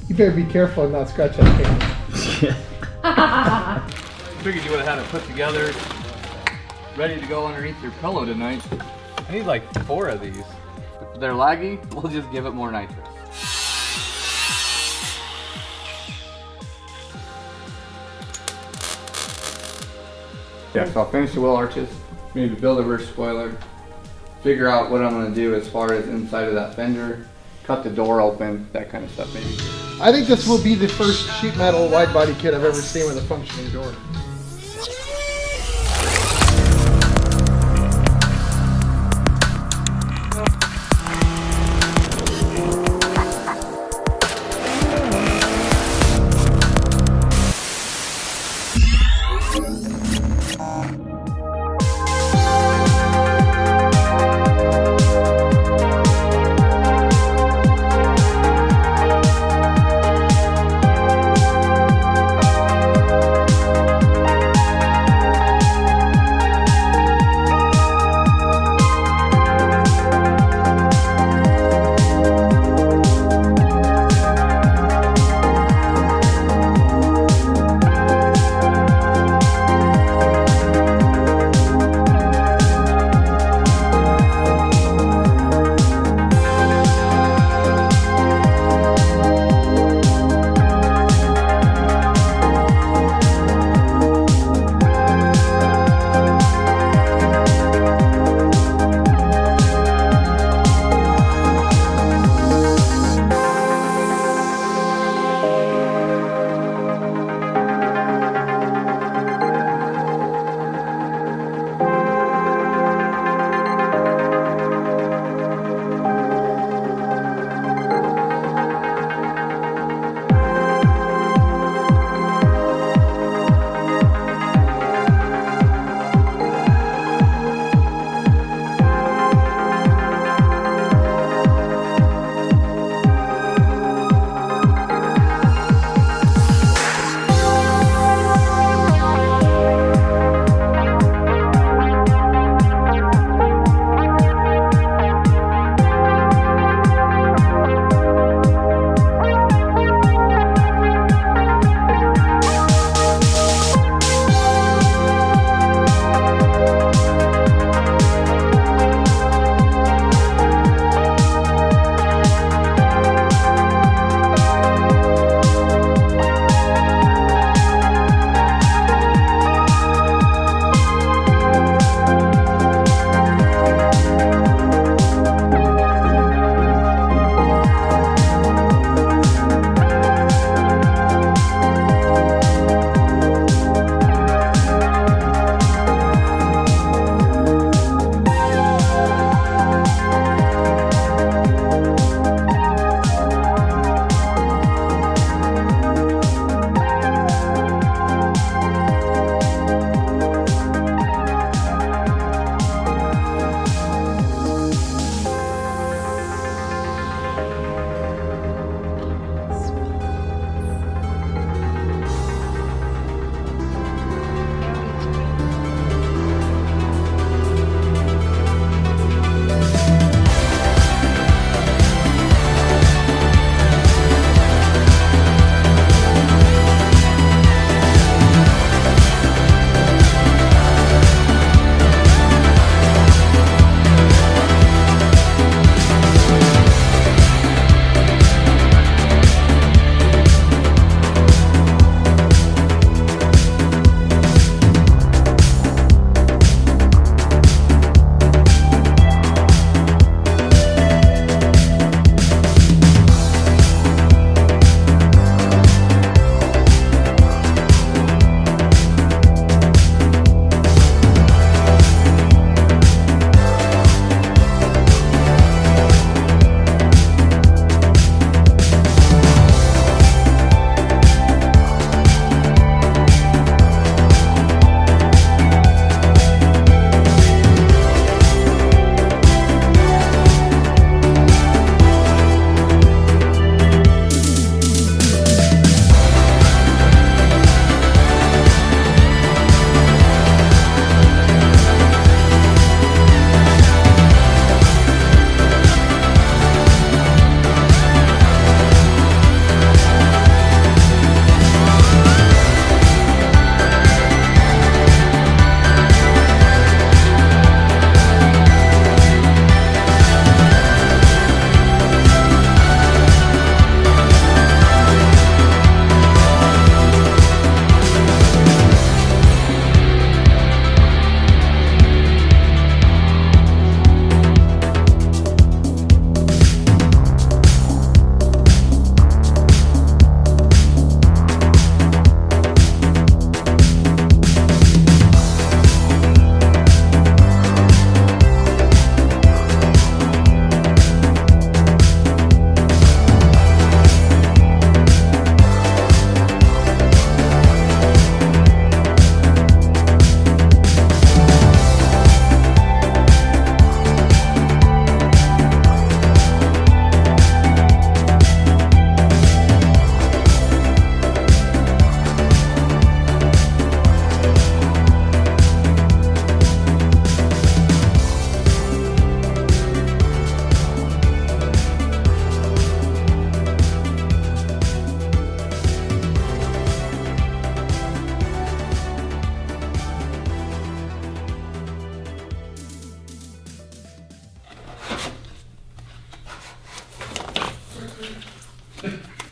You better be careful and not scratch that thing. Figured you would have had it put together, ready to go underneath your pillow tonight. I need like 4 of these. If they're laggy, we'll just give it more nitrous. Yeah, so I'll finish the wheel arches, maybe build a rear spoiler, figure out what I'm going to do as far as inside of that fender, cut the door open, that kind of stuff maybe. I think this will be the first sheet metal wide body kit I've ever seen with a functioning door.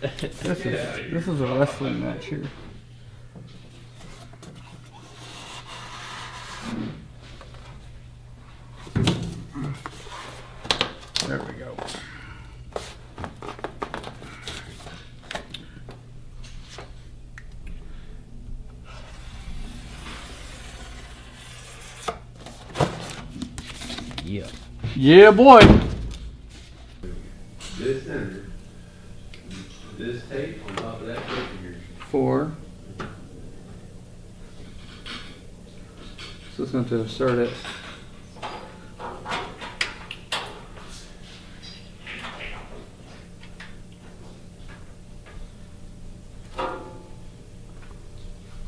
This is a wrestling match here. There we go. Yeah. Yeah, boy. This center, this tape on top of that tape here. 4. So it's going to insert it.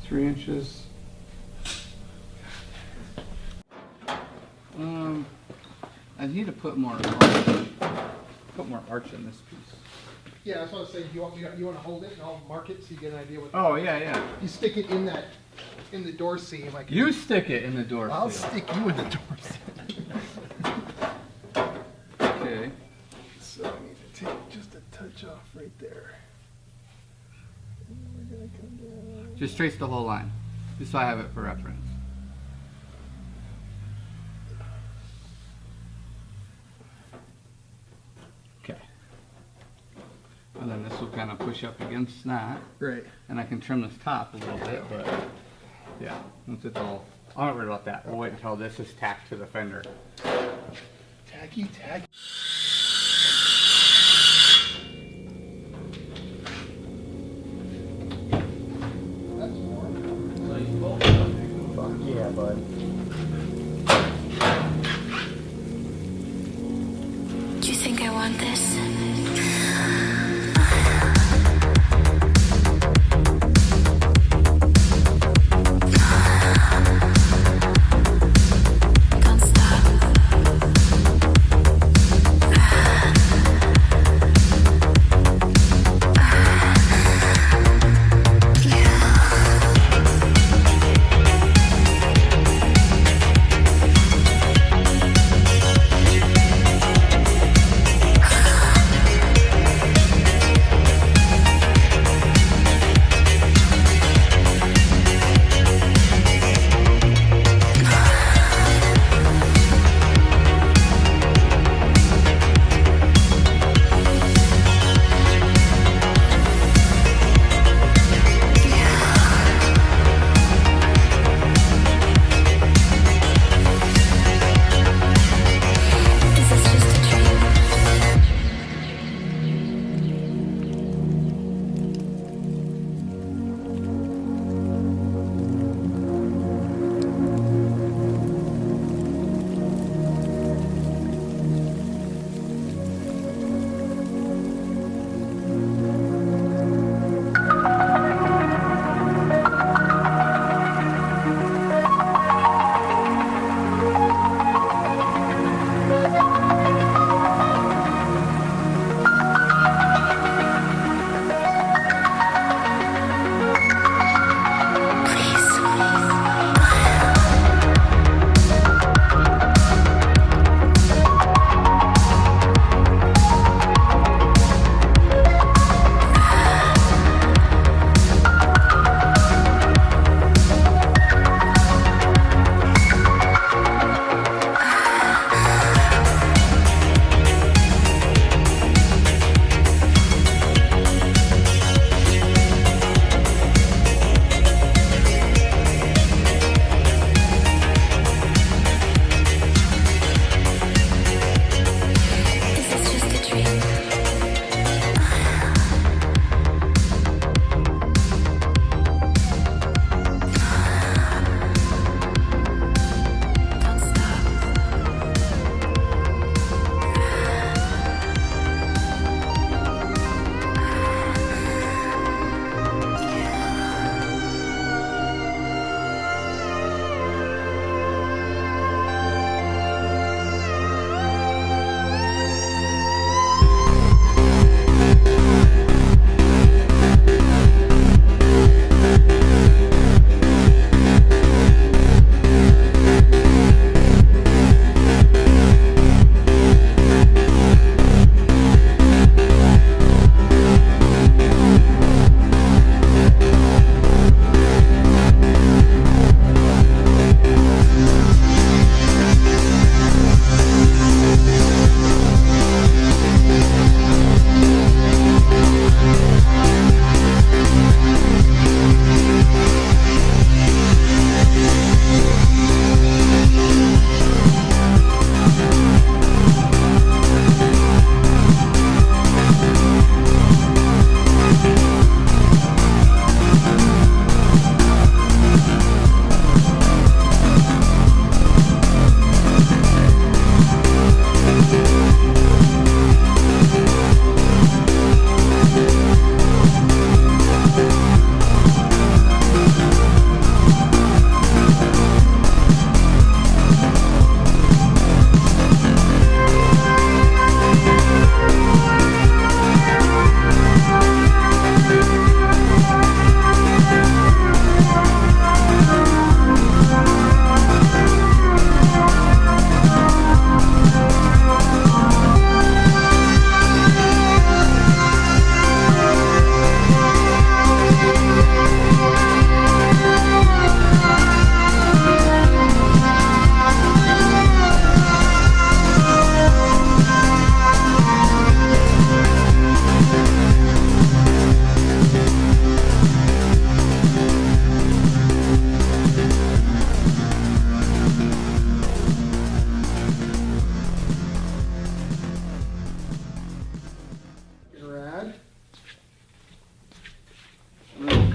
Three inches. I need to put more arch in this piece. Yeah, that's what I was saying. You want to hold it and I'll mark it so you get an idea what. Oh yeah. You stick it in the door seam. Like You stick it in the door. I'll seal. stick you in the door seam. Okay. So I need to take just a touch off right there. And we're gonna come down. Just trace the whole line, just so I have it for reference. Okay. And then this will kind of push up against that. Right. And I can trim this top a little bit, but yeah, once it's all, I'm not worried about that. We'll wait until this is tacked to the fender. Tacky. That's more. Fuck yeah, bud. Do you think I want this? Don't stop. I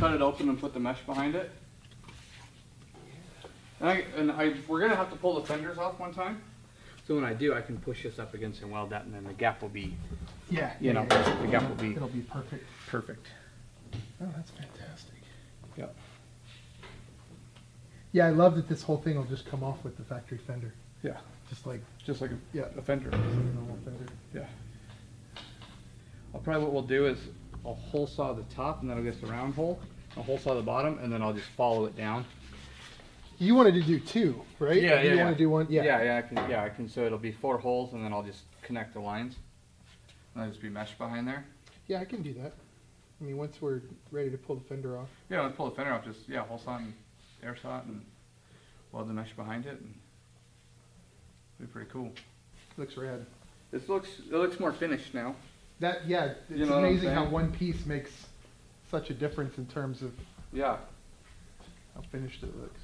cut it open and put the mesh behind it. We're gonna have to pull the fenders off one time. So when I do, I can push this up against and weld that, and then the gap will be, Yeah. you know, the gap will be It'll be perfect. perfect. Oh, that's fantastic. Yep. Yeah, I love that this whole thing will just come off with the factory fender. Yeah. Just like Just like Yeah. a fender. a normal fender. Yeah. What we'll do is I'll hole saw the top, and then I'll get the round hole. I'll hole saw the bottom, and then I'll just follow it down. You wanted to do two, right? Yeah, You want to do one? Yeah. I can. So it'll be 4 holes, and then I'll just connect the lines. And there'll just be mesh behind there. Yeah, I can do that. I mean, once we're ready to pull the fender off. Yeah, let's pull the fender off. Just hole saw and air saw it, and weld the mesh behind it, and it'll be pretty cool. Looks rad. It looks more finished now. That, yeah, it's You know what I'm amazing how saying? one piece makes such a difference in terms of Yeah. how finished it looks.